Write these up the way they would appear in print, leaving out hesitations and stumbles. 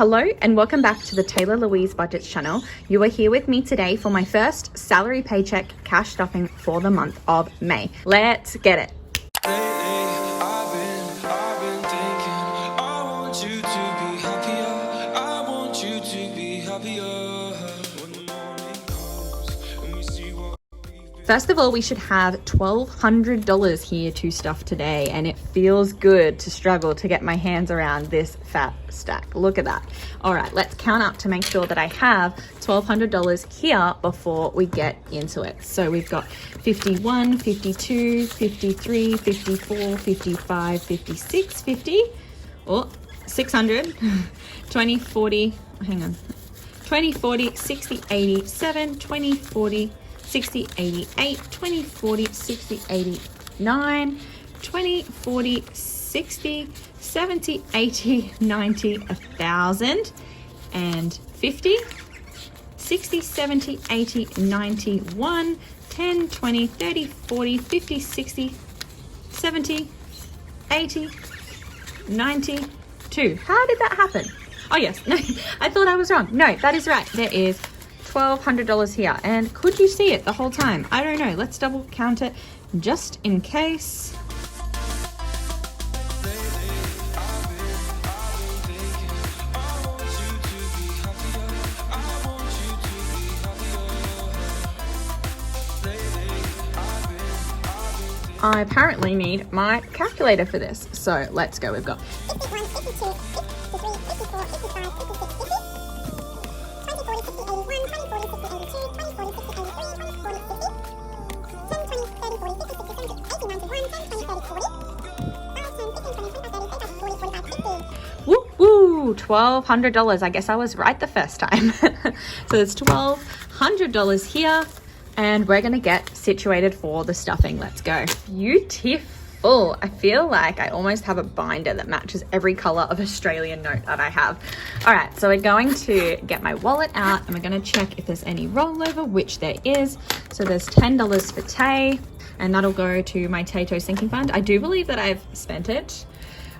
Hello and welcome back to the Taylah Louise Budgets channel. You are here with me today for my first salary paycheck cash stuffing for the month of May. Let's get it. First of all, we should have $1,200 here to stuff today, and it feels good to struggle to get my hands around this fat stack. Look at that. All right, let's count up to make sure that I have $1,200 here before we get into it. So we've got 51, 52, 53, 54, 55, 56, 50, oh, 600, 20, 40, hang on, 20, 40, 60, 80, 7, 20, 40, 60, 88, 20, 40, 60, 89, 20, 40, 60, 70, 80, 90, 1,000, and 50, 60, 70, 80, 91, 10, 20, 30, 40, 50, 60, 70, 80, 92. How did that happen? Oh yes, no, I thought I was wrong. No, that is right. There is $1,200 here. And could you see it the whole time? I don't know. Let's double count it just in case. I apparently need my calculator for this. So let's go. We've got 51, 52, 53, 54, 55, 56, 50. 1,200. I guess I was right the first time. So it's $1,200 here, and we're gonna get situated for the stuffing. Let's go. Beautiful. I feel like I almost have a binder that matches every color of Australian note that I have. All right, so we're going to get my wallet out and we're gonna check if there's any rollover, which there is. So there's $10 for Tay, and that'll go to my Tato sinking fund. I do believe that I've spent it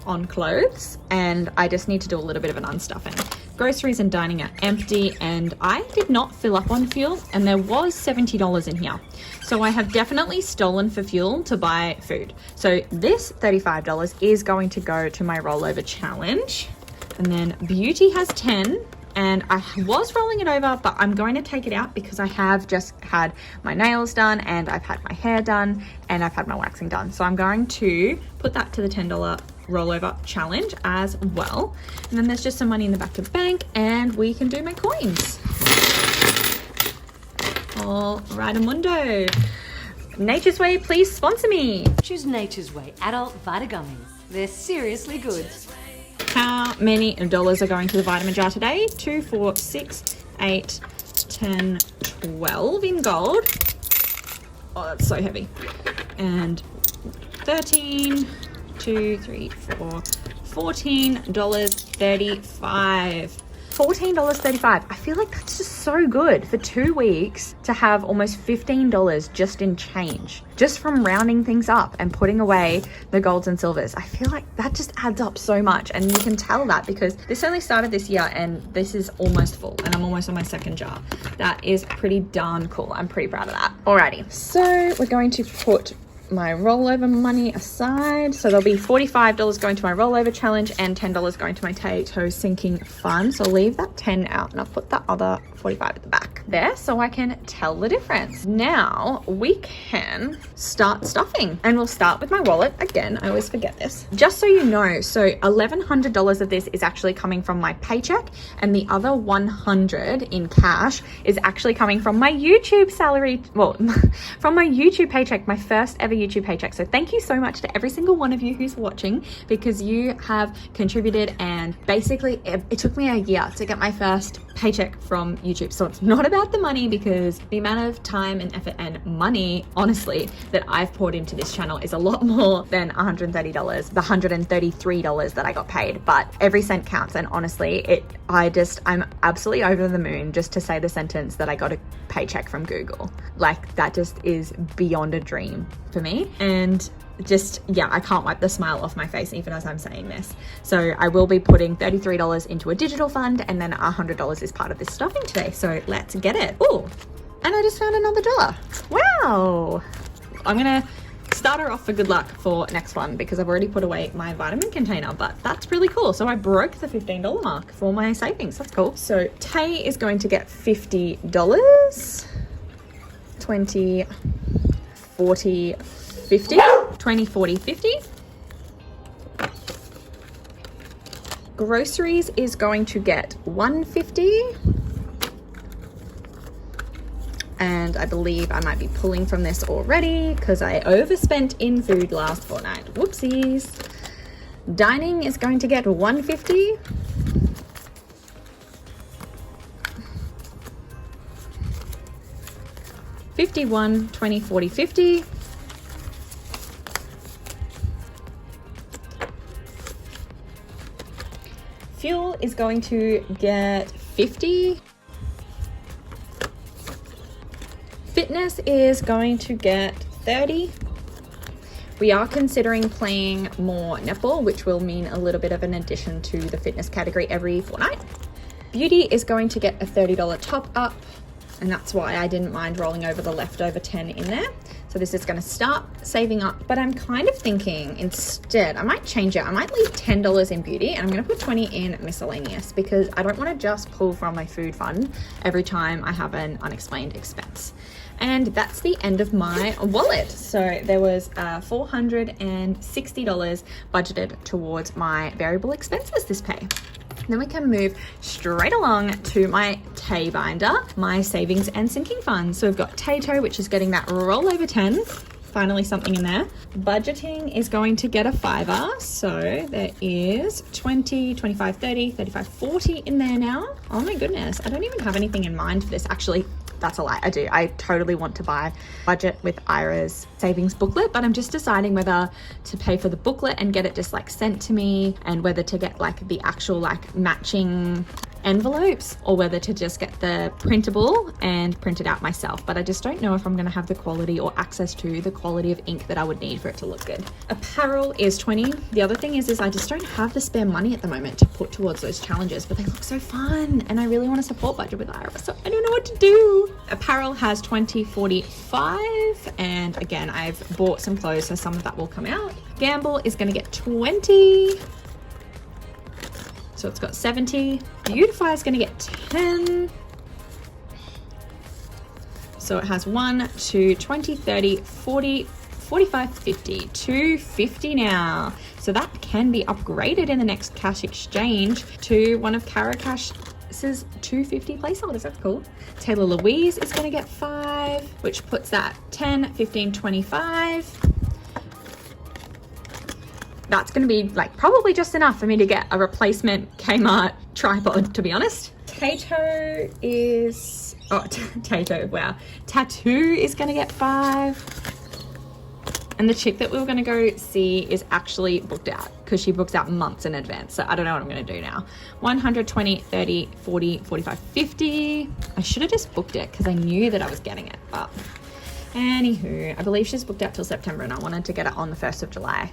on clothes and I just need to do a little bit of an unstuffing. Groceries and dining are empty, and I did not fill up on fuel, and there was $70 in here. So I have definitely stolen for fuel to buy food. So this $35 is going to go to my rollover challenge. And then beauty has 10, and I was rolling it over, but I'm going to take it out because I have just had my nails done and I've had my hair done and I've had my waxing done. So I'm going to put that to the $10 rollover challenge as well. And then there's just some money in the back of the bank and we can do my coins. All right, Amundo. Nature's Way, please sponsor me. Choose Nature's Way Adult Vita Gummies. They're seriously good. How many dollars are going to the vitamin jar today? 2, 4, 6, 8, 10, 12 in gold. Oh, that's so heavy. And 13, 2, 3, 4, $14.35. $14.35. I feel like that's just so good for 2 weeks to have almost $15 just in change, just from rounding things up and putting away the golds and silvers. I feel like that just adds up so much, and you can tell that because this only started this year and this is almost full and I'm almost on my second jar. That is pretty darn cool. I'm pretty proud of that. Alrighty, so we're going to put my rollover money aside. So there'll be $45 going to my rollover challenge and $10 going to my Tato sinking fund. So I'll leave that 10 out and I'll put that other 45 at the back there so I can tell the difference. Now we can start stuffing, and we'll start with my wallet. Again, I always forget this. Just so you know, so $1,100 of this is actually coming from my paycheck, and the other $100 in cash is actually coming from my YouTube salary, well, from my YouTube paycheck, my first ever YouTube paycheck. So thank you so much to every single one of you who's watching, because you have contributed, and basically it took me a year to get my first paycheck from YouTube. So it's not about the money, because the amount of time and effort and money, honestly, that I've poured into this channel is a lot more than $130, the $133 that I got paid, but every cent counts. And honestly, I'm absolutely over the moon just to say the sentence that I got a paycheck from Google. Like, that just is beyond a dream for me. And just, yeah, I can't wipe the smile off my face even as I'm saying this. So I will be putting $33 into a digital fund, and then $100 is part of this stuffing today. So let's get it. Oh, and I just found another dollar. Wow. I'm gonna start her off for good luck for next one because I've already put away my vitamin container, but that's really cool. So I broke the $15 mark for my savings. That's cool. So Tay is going to get $50, 20, 40, 50, 20, 40, 50. Groceries is going to get $150. And I believe I might be pulling from this already because I overspent in food last fortnight. Whoopsies. Dining is going to get $150. $51, 20, 40, 50. Fuel is going to get $50. Fitness is going to get $30. We are considering playing more netball, which will mean a little bit of an addition to the fitness category every fortnight. Beauty is going to get a $30 top up, and that's why I didn't mind rolling over the leftover 10 in there. So this is going to start saving up, but I'm kind of thinking instead I might change it. I might leave $10 in beauty, and I'm going to put 20 in miscellaneous because I don't want to just pull from my food fund every time I have an unexplained expense. And that's the end of my wallet. So there was $460 budgeted towards my variable expenses this pay. Then we can move straight along to my Tay binder, my savings and sinking funds. So we've got Tato, which is getting that rollover 10. Finally something in there. Budgeting is going to get a $5. So there is 20, 25, 30, 35, 40 in there now. Oh my goodness. I don't even have anything in mind for this. Actually, that's a lie. I do. I totally want to buy Budget with Ira's savings booklet, but I'm just deciding whether to pay for the booklet and get it just like sent to me, and whether to get like the actual like matching envelopes, or whether to just get the printable and print it out myself. But I just don't know if I'm going to have the quality or access to the quality of ink that I would need for it to look good. Apparel is 20. The other thing is I just don't have the spare money at the moment to put towards those challenges, but they look so fun and I really want to support Budget with Ira, so I don't know what to do. Apparel has 20, 45, and again, I've bought some clothes, so some of that will come out. Gamble is going to get 20. So it's got 70. Beautify is going to get 10. So it has 1, 2, 20, 30, 40, 45, 50, 250 now. So that can be upgraded in the next cash exchange to one of Cara Cash's 250 placeholders. That's cool. Taylah Louise is going to get 5, which puts that 10, 15, 25. That's going to be like probably just enough for me to get a replacement Kmart tripod, to be honest. Tato is, oh, Tato, wow. Tattoo is going to get 5. And the chick that we were going to go see is actually booked out because she books out months in advance. So I don't know what I'm going to do now. 120, 30, 40, 45, 50. I should have just booked it because I knew that I was getting it. But anywho, I believe she's booked out till September and I wanted to get it on the 1st of July.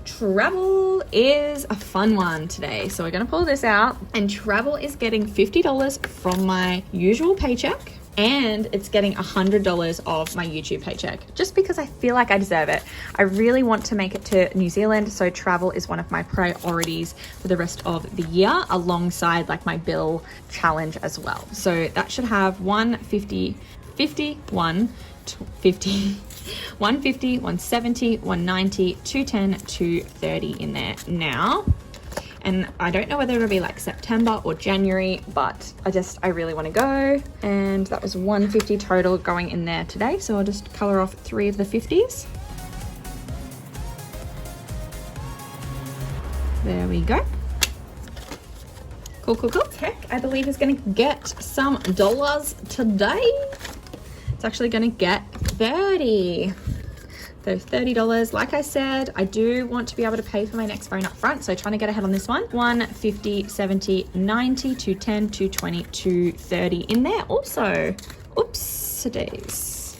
Travel is a fun one today. So we're going to pull this out, and travel is getting $50 from my usual paycheck, and it's getting $100 of my YouTube paycheck just because I feel like I deserve it. I really want to make it to New Zealand, so travel is one of my priorities for the rest of the year, alongside like my bill challenge as well. So that should have 150, 51, 50, 150, 170, 190, 210, 230 in there now. And I don't know whether it'll be like September or January, but I really want to go. And that was 150 total going in there today. So I'll just color off 3 of the 50s. There we go. Cool, cool, cool. Tech, I believe, is going to get some dollars today. It's actually going to get 30. So $30. Like I said, I do want to be able to pay for my next phone up front. So trying to get ahead on this one. 150, 70, 90, 210, 220, 230 in there also. Oops, today's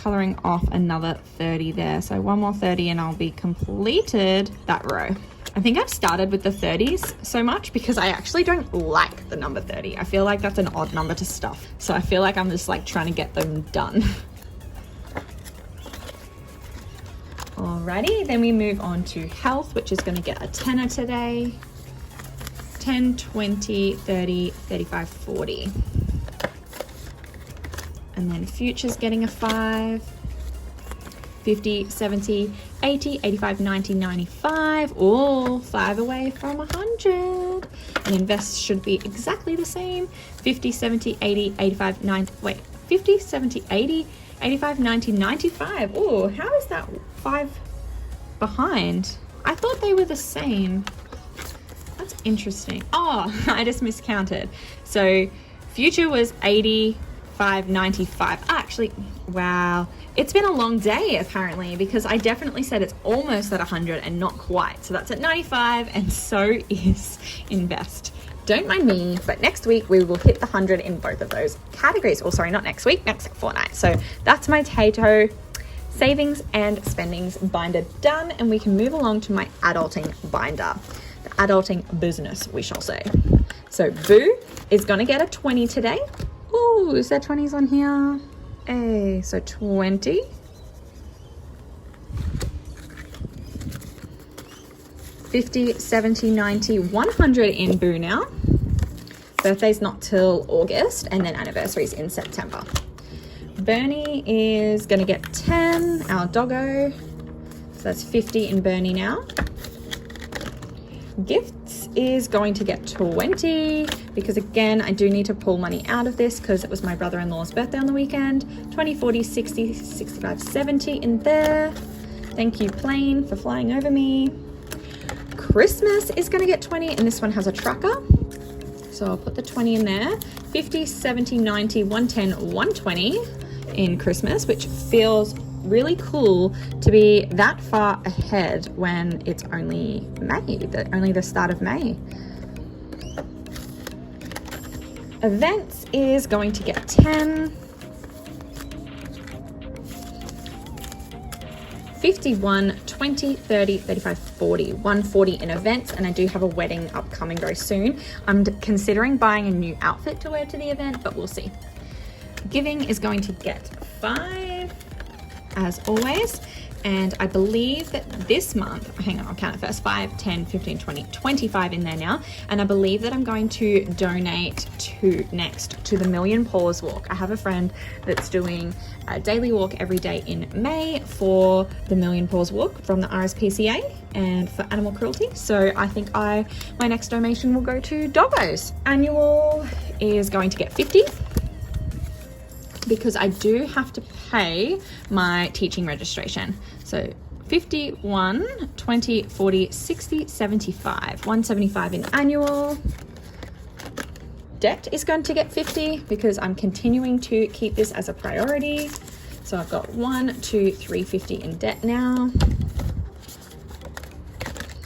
coloring off another 30 there. So one more 30 and I'll be completed that row. I think I've started with the 30s so much because I actually don't like the number 30. I feel like that's an odd number to stuff. So I feel like I'm just like trying to get them done. Alrighty, then we move on to health, which is going to get a tenner today. 10, 20, 30, 35, 40. And then futures getting a 5. 50, 70, 80, 85, 90, 95, all 5 away from 100. And invest should be exactly the same. 50, 70, 80, 85, 90, wait, 50, 70, 80, 85, 90, 95. Oh, how is that 5 behind? I thought they were the same. That's interesting. Oh, I just miscounted. So future was 85, 95. Actually, wow. It's been a long day apparently because I definitely said it's almost at 100 and not quite. So that's at 95 and so is invest. Don't mind me, but next week we will hit the 100 in both of those categories. Or sorry, not next week, next fortnight. So that's my Tato savings and spendings binder done, and we can move along to my adulting binder. The adulting business, we shall say. So Boo is gonna get a 20 today. Ooh, is there 20s on here? Hey, so 20. 50, 70, 90, 100 in Boo now. Birthday's not till August, and then anniversary's in September. Bernie is gonna get 10, our doggo. So that's 50 in Bernie now. Gifts is going to get 20 because again, I do need to pull money out of this because it was my brother-in-law's birthday on the weekend. 20, 40, 60, 65, 70 in there. Thank you, plane, for flying over me. Christmas is going to get 20, and this one has a tracker. So I'll put the 20 in there. 50, 70, 90, 110, 120 in Christmas, which feels really cool to be that far ahead when it's only May, only the start of May. Events is going to get 10. 51, 20, 30, 35, 40. 140 in events, and I do have a wedding upcoming very soon. I'm considering buying a new outfit to wear to the event, but we'll see. Giving is going to get 5, as always. And I believe that this month, hang on, I'll count it first, 5, 10, 15, 20, 25 in there now. And I believe that I'm going to donate next to the Million Paws Walk. I have a friend that's doing a daily walk every day in May for the Million Paws Walk from the RSPCA and for animal cruelty. So I think my next donation will go to doggos. Annual is going to get 50. Because I do have to pay my teaching registration. So 51, 20, 40, 60, 75, 175 in annual. Debt is going to get 50 because I'm continuing to keep this as a priority. So I've got 1, 2, 3, 50 in debt now.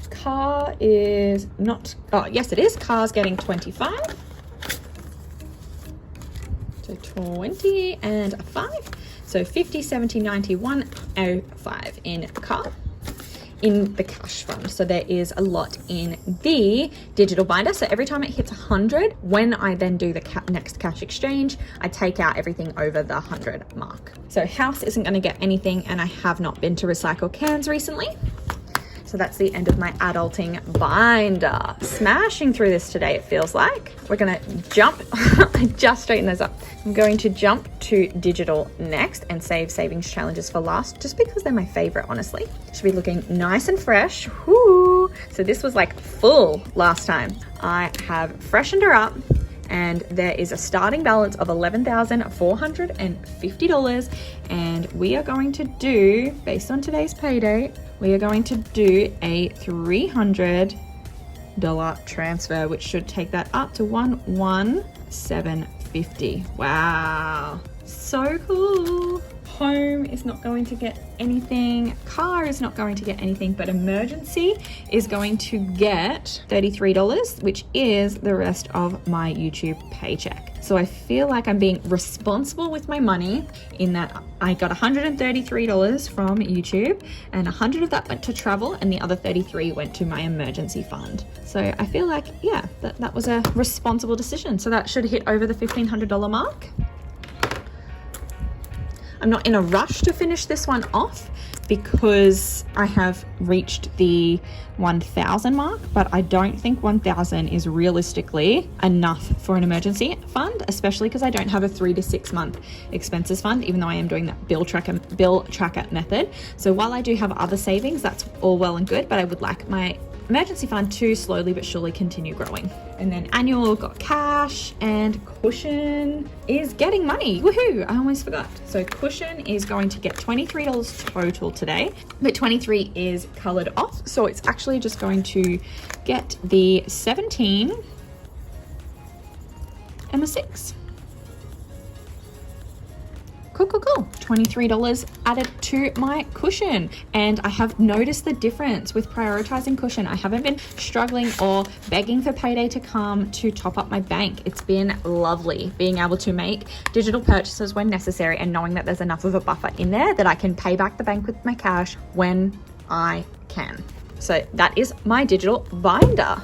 Car is not, oh yes it is, car's getting 25. So 20 and a 5. So 50, 70, 90, 105 in car. In the cash fund. So there is a lot in the digital binder. So every time it hits 100, when I then do the next cash exchange, I take out everything over the 100 mark. So house isn't going to get anything, and I have not been to recycle cans recently. So that's the end of my adulting binder. Smashing through this today, it feels like. We're gonna jump, I just straightened those up. I'm going to jump to digital next and save savings challenges for last, just because they're my favorite, honestly. Should be looking nice and fresh. Woo! So this was like full last time. I have freshened her up, and there is a starting balance of $11,450, and we are going to do, based on today's pay date, we are going to do a $300 transfer, which should take that up to $11750. Wow, so cool. Home is not going to get anything. Car is not going to get anything, but emergency is going to get $33, which is the rest of my YouTube paycheck. So I feel like I'm being responsible with my money in that I got $133 from YouTube, and 100 of that went to travel and the other 33 went to my emergency fund. So I feel like, yeah, that was a responsible decision. So that should hit over the $1,500 mark. I'm not in a rush to finish this one off because I have reached the 1,000 mark, but I don't think 1,000 is realistically enough for an emergency fund, especially because I don't have a 3 to 6 month expenses fund, even though I am doing that bill tracker method. So while I do have other savings, that's all well and good, but I would like my emergency fund to slowly but surely continue growing. And then annual got cash, and cushion is getting money. Woohoo! I almost forgot. So cushion is going to get $23 total today, but 23 is colored off. So it's actually just going to get the 17 and the 6. Cool. $23 added to my cushion. And I have noticed the difference with prioritizing cushion. I haven't been struggling or begging for payday to come to top up my bank. It's been lovely being able to make digital purchases when necessary and knowing that there's enough of a buffer in there that I can pay back the bank with my cash when I can. So that is my digital binder.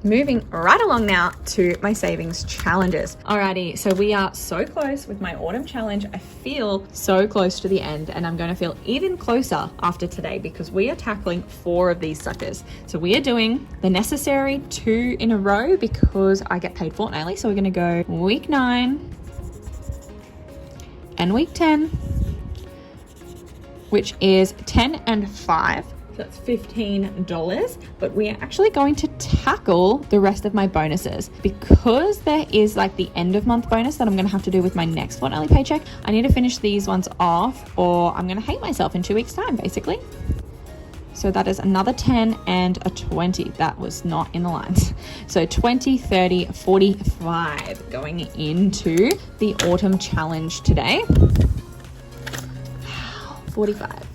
Moving right along now to my savings challenges. Alrighty, so we are so close with my autumn challenge. I feel so close to the end, and I'm going to feel even closer after today because we are tackling 4 of these suckers. So we are doing the necessary 2 in a row because I get paid fortnightly. So we're going to go week 9 and week 10, which is 10 and 5. That's $15, but we are actually going to tackle the rest of my bonuses because there is like the end of month bonus that I'm going to have to do with my next fortnightly paycheck. I need to finish these ones off or I'm going to hate myself in 2 weeks time, basically. So that is another 10 and a 20. That was not in the lines. So 20, 30, 45 going into the autumn challenge today. 45.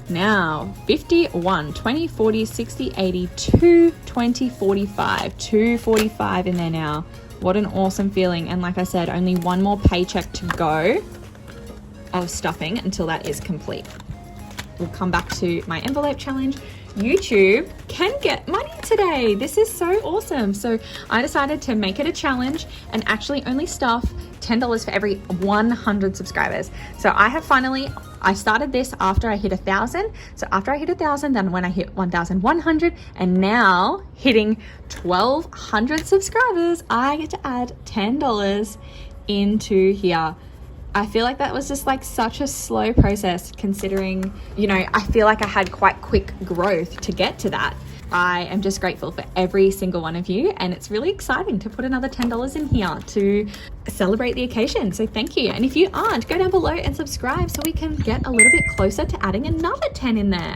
Now 51, 20, 40, 60, 80, 2, 20, 45, 245 in there now. What an awesome feeling. And like I said, only one more paycheck to go of stuffing until that is complete. We'll come back to my envelope challenge. YouTube can get money today. This is so awesome. So I decided to make it a challenge and actually only stuff $10 for every 100 subscribers. So I started this after I hit 1,000. So after I hit 1,000, then when I hit 1,100, and now hitting 1,200 subscribers, I get to add $10 into here. I feel like that was just like such a slow process considering, I feel like I had quite quick growth to get to that. I am just grateful for every single one of you, and it's really exciting to put another $10 in here to celebrate the occasion. So thank you. And if you aren't, go down below and subscribe so we can get a little bit closer to adding another 10 in there.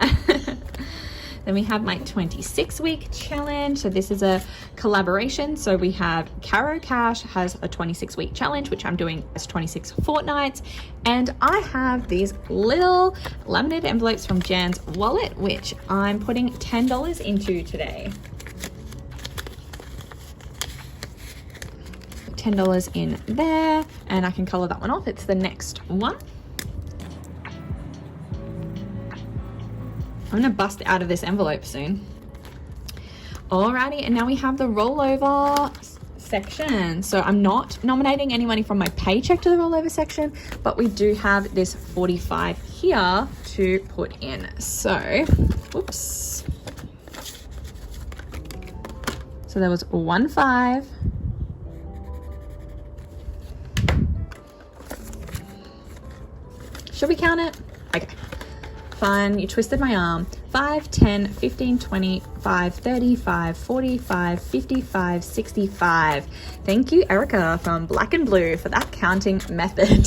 Then we have my 26-week challenge. So this is a collaboration. So we have Caro Cash has a 26-week challenge, which I'm doing as 26 fortnights. And I have these little laminated envelopes from Jan's wallet, which I'm putting $10 into today. $10 in there, and I can color that one off. It's the next one. I'm gonna bust out of this envelope soon. Alrighty, and now we have the rollover section. So I'm not nominating any money from my paycheck to the rollover section, but we do have this 45 here to put in. So, oops. So there was 1 5. Should we count it? Okay. Fine, you twisted my arm. 5, 10, 15, 20, 5, 35, 45, 55, 65. Thank you, Erica from Black and Blue, for that counting method.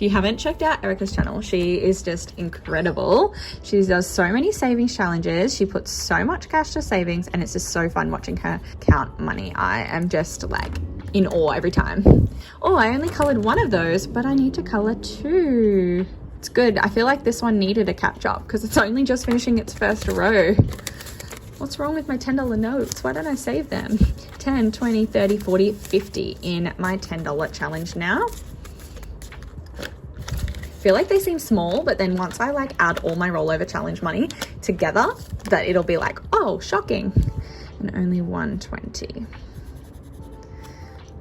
If you haven't checked out Erica's channel, she is just incredible. She does so many savings challenges. She puts so much cash to savings, and it's just so fun watching her count money. I am just like in awe every time. Oh, I only colored one of those, but I need to color two. It's good. I feel like this one needed a catch up because it's only just finishing its first row. What's wrong with my $10 notes? Why don't I save them? 10, 20, 30, 40, 50 in my $10 challenge now. I feel like they seem small, but then once I like add all my rollover challenge money together, that it'll be like, oh, shocking. And only 120.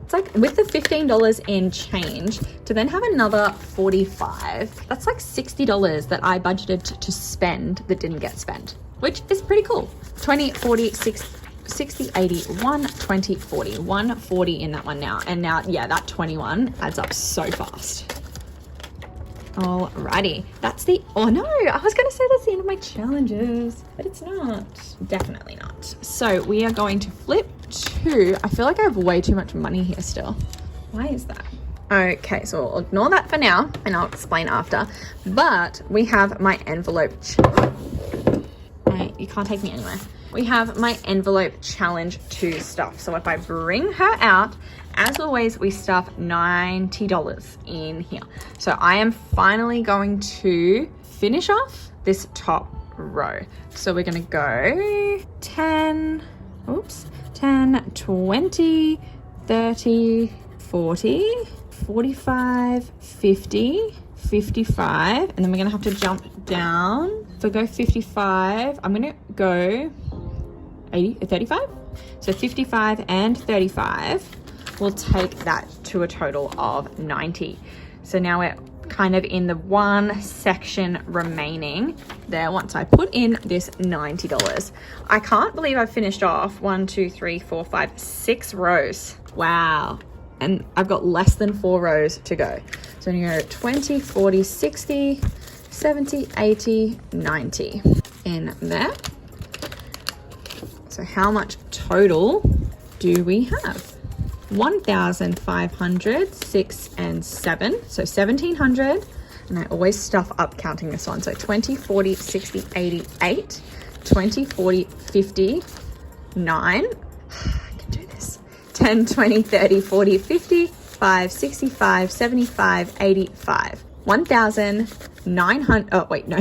It's like with the $15 in change to then have another 45, that's like $60 that I budgeted to spend that didn't get spent, which is pretty cool. 20, 40, 60, 80, 120, 40, 140 in that one now. And now, yeah, that 21 adds up so fast. Alrighty, that's the, oh no, I was gonna say that's the end of my challenges, but it's not, definitely not. So we are going to flip to, I feel like I have way too much money here still. Why is that? Okay, so we'll ignore that for now and I'll explain after. But we have my envelope, you can't take me anywhere. We have my envelope challenge 2 stuff. So if I bring her out, as always, we stuff $90 in here. So I am finally going to finish off this top row. So we're gonna go 10, 20, 30, 40, 45, 50, 55, and then we're gonna have to jump down. If I go 55, I'm gonna go 35. So 55 and 35 will take that to a total of 90. So now we're kind of in the one section remaining there once I put in this $90. I can't believe I've finished off 1, 2, 3, 4, 5, 6 rows. Wow. And I've got less than 4 rows to go. So I'm gonna go 20, 40, 60, 70, 80, 90 in there. So how much total do we have? 1,500, 6 and 7. So 1,700. And I always stuff up counting this one. So 20, 40, 60, 80, 8, 20, 40, 50, 9. I can do this. 10, 20, 30, 40, 50, 5, 65, 75, 85. 1,900, oh wait, no.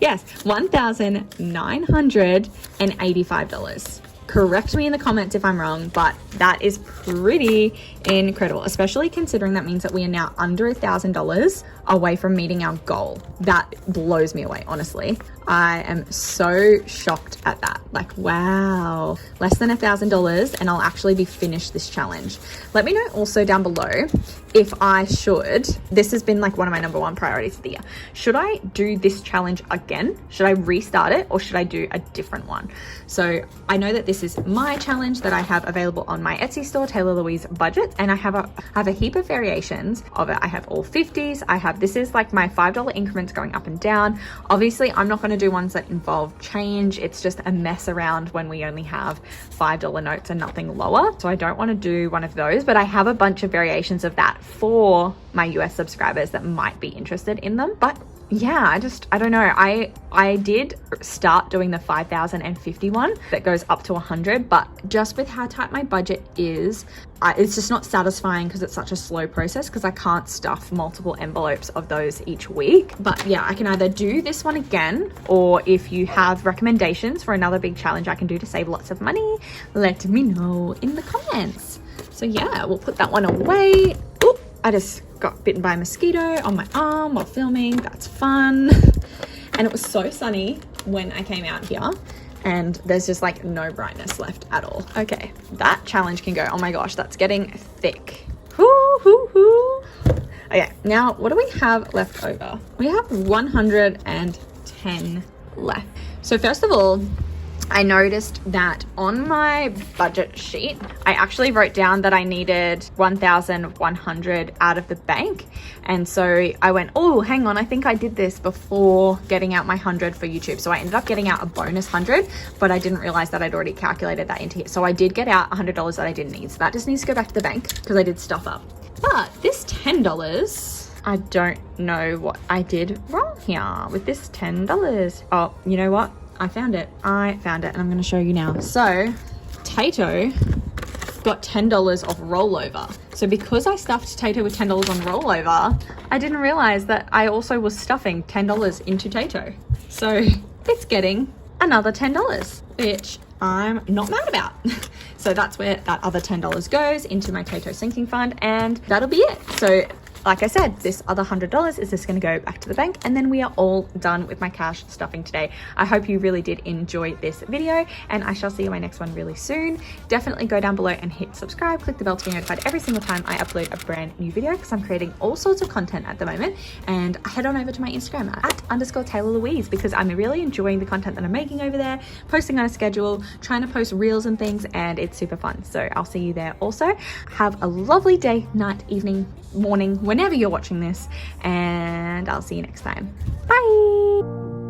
Yes, $1,985. Correct me in the comments if I'm wrong, but that is pretty incredible, especially considering that means that we are now under $1,000 away from meeting our goal. That blows me away, honestly. I am so shocked at that. Like, wow, less than $1,000 and I'll actually be finished this challenge. Let me know also down below if I should, this has been like one of my number 1 priorities of the year. Should I do this challenge again? Should I restart it or should I do a different one? So I know that this is my challenge that I have available on my Etsy store, Taylah Louise Budget, and I have a heap of variations of it. I have all 50s. This is like my $5 increments going up and down. Obviously, I'm not going to do ones that involve change. It's just a mess around when we only have $5 notes and nothing lower. So I don't want to do one of those, but I have a bunch of variations of that for my US subscribers that might be interested in them. But yeah, I don't know. I did start doing the 5,050 one that goes up to 100, but just with how tight my budget is, it's just not satisfying because it's such a slow process because I can't stuff multiple envelopes of those each week. But yeah, I can either do this one again, or if you have recommendations for another big challenge I can do to save lots of money, let me know in the comments. So yeah, we'll put that one away. Oop, I just got bitten by a mosquito on my arm while filming. That's fun. And it was so sunny when I came out here and there's just like no brightness left at all. Okay, that challenge can go. Oh my gosh, that's getting thick. Hoo, hoo, hoo. Okay, now what do we have left over? We have 110 left. So first of all, I noticed that on my budget sheet, I actually wrote down that I needed 1,100 out of the bank. And so I went, oh, hang on, I think I did this before getting out my 100 for YouTube. So I ended up getting out a bonus 100, but I didn't realize that I'd already calculated that into here. So I did get out $100 that I didn't need. So that just needs to go back to the bank because I did stuff up. But this $10, I don't know what I did wrong here with this $10. Oh, you know what? I found it and I'm going to show you now. So Tato got $10 off Rollover. So because I stuffed Tato with $10 on Rollover, I didn't realize that I also was stuffing $10 into Tato. So it's getting another $10, which I'm not mad about. So that's where that other $10 goes, into my Tato sinking fund, and that'll be it. So like I said, this other $100 is just going to go back to the bank, and then we are all done with my cash stuffing today. I hope you really did enjoy this video, and I shall see you in my next one really soon. Definitely go down below and hit subscribe, click the bell to be notified every single time I upload a brand new video, because I'm creating all sorts of content at the moment. And head on over to my Instagram at _Taylah Louise, because I'm really enjoying the content that I'm making over there, posting on a schedule, trying to post reels and things, and it's super fun. So I'll see you there also. Have a lovely day, night, evening, morning, whenever you're watching this, and I'll see you next time. Bye.